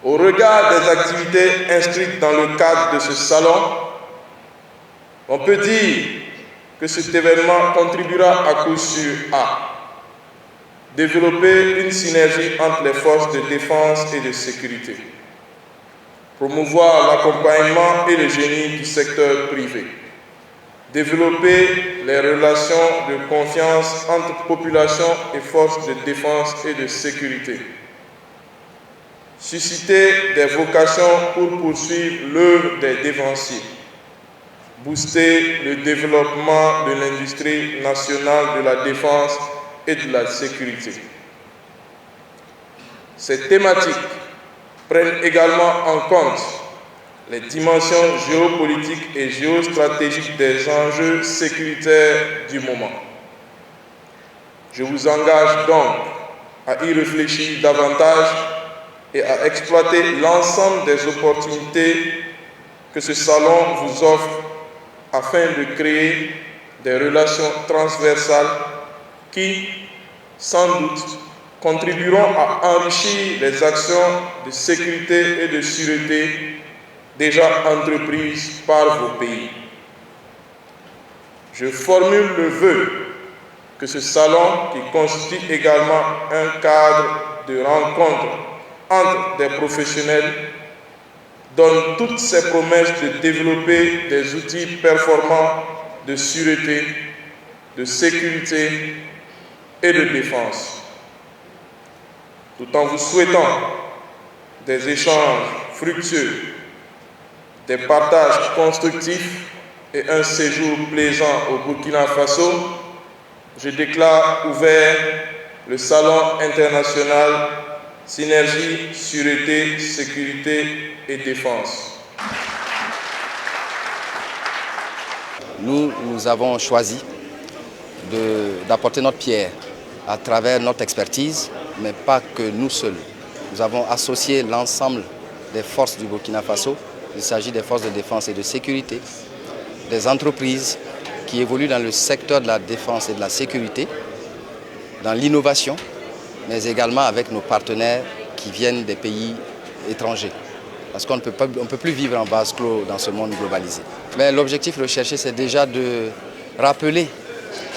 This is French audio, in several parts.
Au regard des activités inscrites dans le cadre de ce salon, on peut dire que cet événement contribuera à coup sûr à développer une synergie entre les forces de défense et de sécurité, promouvoir l'accompagnement et le génie du secteur privé, développer les relations de confiance entre population et forces de défense et de sécurité, susciter des vocations pour poursuivre l'œuvre des défensiers, booster le développement de l'industrie nationale de la défense et de la sécurité. Ces thématiques prennent également en compte les dimensions géopolitiques et géostratégiques des enjeux sécuritaires du moment. Je vous engage donc à y réfléchir davantage et à exploiter l'ensemble des opportunités que ce salon vous offre afin de créer des relations transversales qui, sans doute, contribueront à enrichir les actions de sécurité et de sûreté déjà entreprises par vos pays. Je formule le vœu que ce salon, qui constitue également un cadre de rencontre entre des professionnels, donne toutes ses promesses de développer des outils performants de sûreté, de sécurité et de défense, tout en vous souhaitant des échanges fructueux, des partages constructifs et un séjour plaisant au Burkina Faso. Je déclare ouvert le Salon international Synergie, Sûreté, Sécurité et Défense. Nous avons choisi d'apporter notre pierre à travers notre expertise, mais pas que nous seuls. Nous avons associé l'ensemble des forces du Burkina Faso. Il s'agit des forces de défense et de sécurité, des entreprises qui évoluent dans le secteur de la défense et de la sécurité, dans l'innovation, mais également avec nos partenaires qui viennent des pays étrangers. Parce qu'on ne peut plus vivre en vase clos dans ce monde globalisé. Mais l'objectif recherché, c'est déjà de rappeler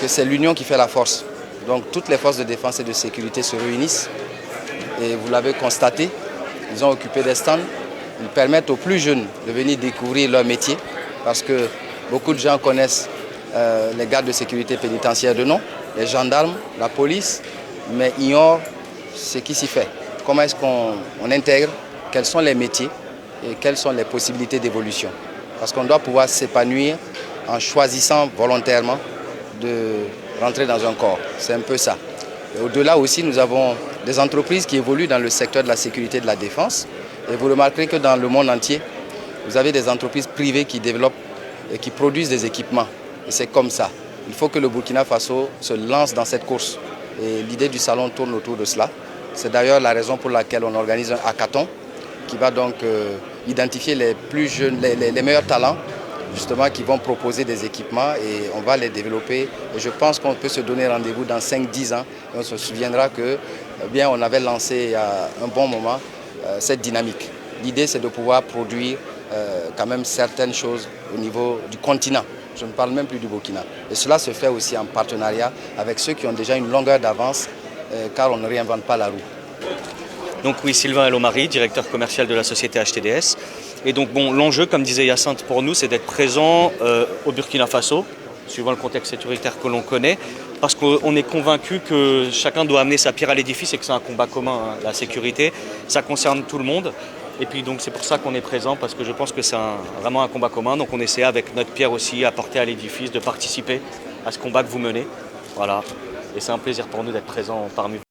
que c'est l'union qui fait la force. Donc toutes les forces de défense et de sécurité se réunissent et vous l'avez constaté, ils ont occupé des stands. Ils permettent aux plus jeunes de venir découvrir leur métier parce que beaucoup de gens connaissent les gardes de sécurité pénitentiaire de nom, les gendarmes, la police, mais ignorent ce qui s'y fait. Comment est-ce qu'on intègre, quels sont les métiers et quelles sont les possibilités d'évolution. Parce qu'on doit pouvoir s'épanouir en choisissant volontairement de rentrer dans un corps. C'est un peu ça. Au-delà aussi, nous avons des entreprises qui évoluent dans le secteur de la sécurité et de la défense. Et vous remarquerez que dans le monde entier, vous avez des entreprises privées qui développent et qui produisent des équipements. Et c'est comme ça. Il faut que le Burkina Faso se lance dans cette course. Et l'idée du salon tourne autour de cela. C'est d'ailleurs la raison pour laquelle on organise un hackathon qui va donc identifier les plus jeunes, les meilleurs talents, justement, qui vont proposer des équipements et on va les développer. Et je pense qu'on peut se donner rendez-vous dans 5-10 ans et on se souviendra que, bien, on avait lancé il y a un bon moment cette dynamique. L'idée, c'est de pouvoir produire quand même certaines choses au niveau du continent. Je ne parle même plus du Burkina. Et cela se fait aussi en partenariat avec ceux qui ont déjà une longueur d'avance, car on ne réinvente pas la roue. Donc oui, Sylvain Elomari, directeur commercial de la société HTDS. Et donc bon, l'enjeu, comme disait Hyacinthe pour nous, c'est d'être présent au Burkina Faso, suivant le contexte sécuritaire que l'on connaît, parce qu'on est convaincu que chacun doit amener sa pierre à l'édifice et que c'est un combat commun, hein, la sécurité. Ça concerne tout le monde. Et puis donc c'est pour ça qu'on est présent, parce que je pense que c'est vraiment un combat commun. Donc on essaie avec notre pierre aussi à porter à l'édifice, de participer à ce combat que vous menez. Voilà. Et c'est un plaisir pour nous d'être présents parmi vous.